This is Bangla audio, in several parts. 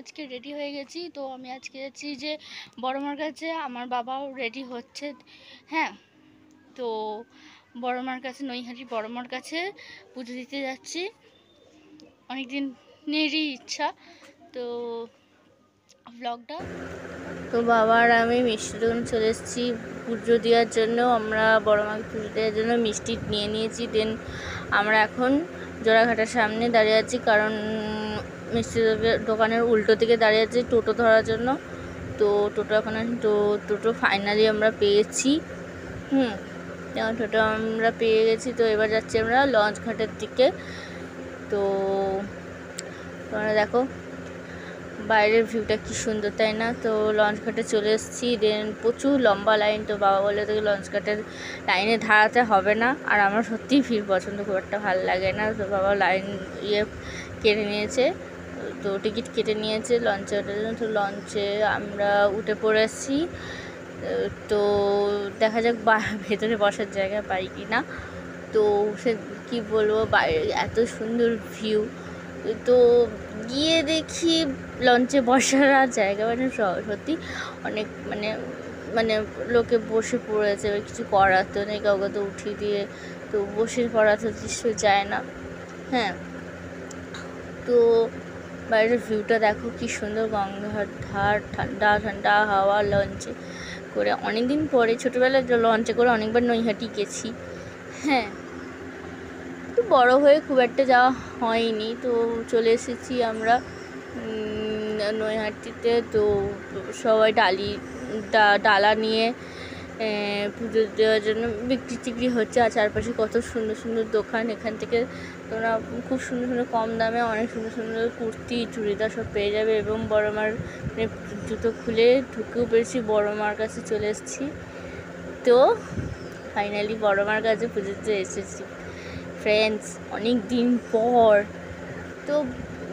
আজকে রেডি হয়ে গেছি। তো আমি আজকে যাচ্ছি যে বড় মার কাছে, আমার বাবাও রেডি হচ্ছে। হ্যাঁ, তো বড় মার কাছে, নৈহাটি বড় মার কাছে পুজো দিতে যাচ্ছি। অনেকদিন নেরই ইচ্ছা। তো ব্লগটা, তো বাবা আর আমি মিষ্টি দোকানে চলে এসেছি পুজো দেওয়ার জন্য। আমরা বড় মাকে পুজো দেওয়ার জন্য মিষ্টি নিয়ে নিয়েছি। দেন আমরা এখন জোড়াঘাটার সামনে দাঁড়িয়ে আছি, কারণ মিষ্টি দোকানের উল্টো দিকে দাঁড়িয়ে আছি টোটো ধরার জন্য। তো টোটো এখন টোটো ফাইনালি আমরা পেয়েছি। টোটো আমরা পেয়ে গেছি। তো এবার যাচ্ছি আমরা লঞ্চ ঘাটের দিকে। তো তোমরা দেখো বাইরের ভিউটা কি সুন্দর, তাই না? তো লঞ্চ ঘাটে চলে এসেছি। দেন প্রচুর লম্বা লাইন। তো বাবা বলে তোকে লঞ্চ ঘাটের লাইনে দাঁড়াতে হবে না। আর আমার সত্যিই ভিড় পছন্দ, খুব একটা ভালো লাগে না। তো বাবা লাইন কেটে নিয়েছে, তো টিকিট কেটে নিয়েছে লঞ্চে ওঠার জন্য। তো লঞ্চে আমরা উঠে পড়েছি। তো দেখা যাক ভেতরে বসার জায়গা পাই কি না। তো সে কী বলবো, বাইরে এত সুন্দর ভিউ। তো গিয়ে দেখি লঞ্চে বসার আর জায়গা মানে সত্যি অনেক মানে মানে লোকে বসে পড়েছে, কিছু করার তো নেই, কাউকে তো উঠিয়ে দিয়ে তো বসে পড়া তো দৃশ্য যায় না। হ্যাঁ, তো বাইরের ভিউটা দেখো কি সুন্দর, গঙ্গার ধার, ঠান্ডা ঠান্ডা হাওয়া। লঞ্চে করে অনেক দিন পরে, ছোটোবেলায় লঞ্চে করে অনেকবার নৈহাটি গেছি। হ্যাঁ, তো বড় হয়ে খুব একটা যাওয়া হয়নি। তো চলে এসেছি আমরা নৈহাটিতে। তো সবাই ডালা নিয়ে পুজো দেওয়ার জন্য বিক্রি টিক্রি হচ্ছে। আর চারপাশে কত সুন্দর সুন্দর দোকান। এখান থেকে তোমরা খুব সুন্দর সুন্দর কম দামে অনেক সুন্দর সুন্দর কুর্তি, চুড়িদার সব পেয়ে যাবে। এবং বড় মার জুতো খুলে ঢুকেও পেরেছি, বড় মার কাছে চলে এসেছি। তো ফাইনালি বড় মার কাছে পুজো দিতে এসেছি ফ্রেন্ডস, অনেক দিন পর। তো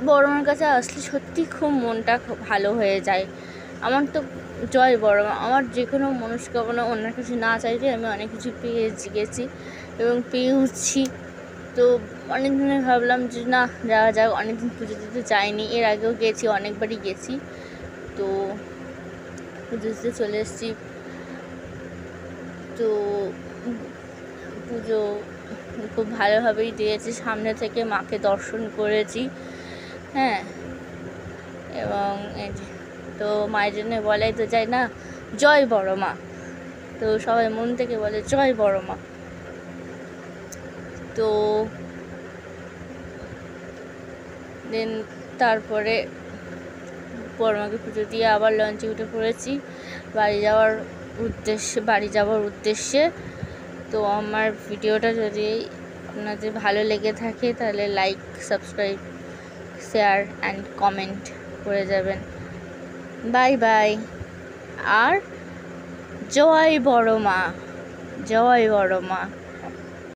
বড় মার কাছে আসলে সত্যি খুব মনটা ভালো হয়ে যায় আমার। তো জয় বড় মা, আমার যে কোনো মনস্কামনা ওনার কাছে না চাইলে আমি অনেক কিছু পেয়ে গেছি এবং পেয়েওছি। তো অনেক দিনে ভাবলাম যে না, যাওয়া যাক। অনেকদিন পুজো দিতে যাইনি, এর আগেও গেছি, অনেকবারই গেছি। তো পুজো দিতে চলে এসেছি। তো পুজো খুব ভালোভাবেই দিয়েছি, সামনে থেকে মাকে দর্শন করেছি। হ্যাঁ, এবং তো মায়ের জন্য বলাই তো যায় না, জয় বড় মা। তো সবাই মন থেকে বলে জয় বড় মা। তো দেন তারপরে বড় মাকে পুজো দিয়ে আবার লঞ্চে উঠে পড়েছি বাড়ি যাওয়ার উদ্দেশ্যে। তো আমার ভিডিওটা যদি আপনাদের ভালো লেগে থাকে তাহলে like, subscribe, share and comment করে যাবেন। Bye bye. আর জয় বড় মা, জয় বড় মা।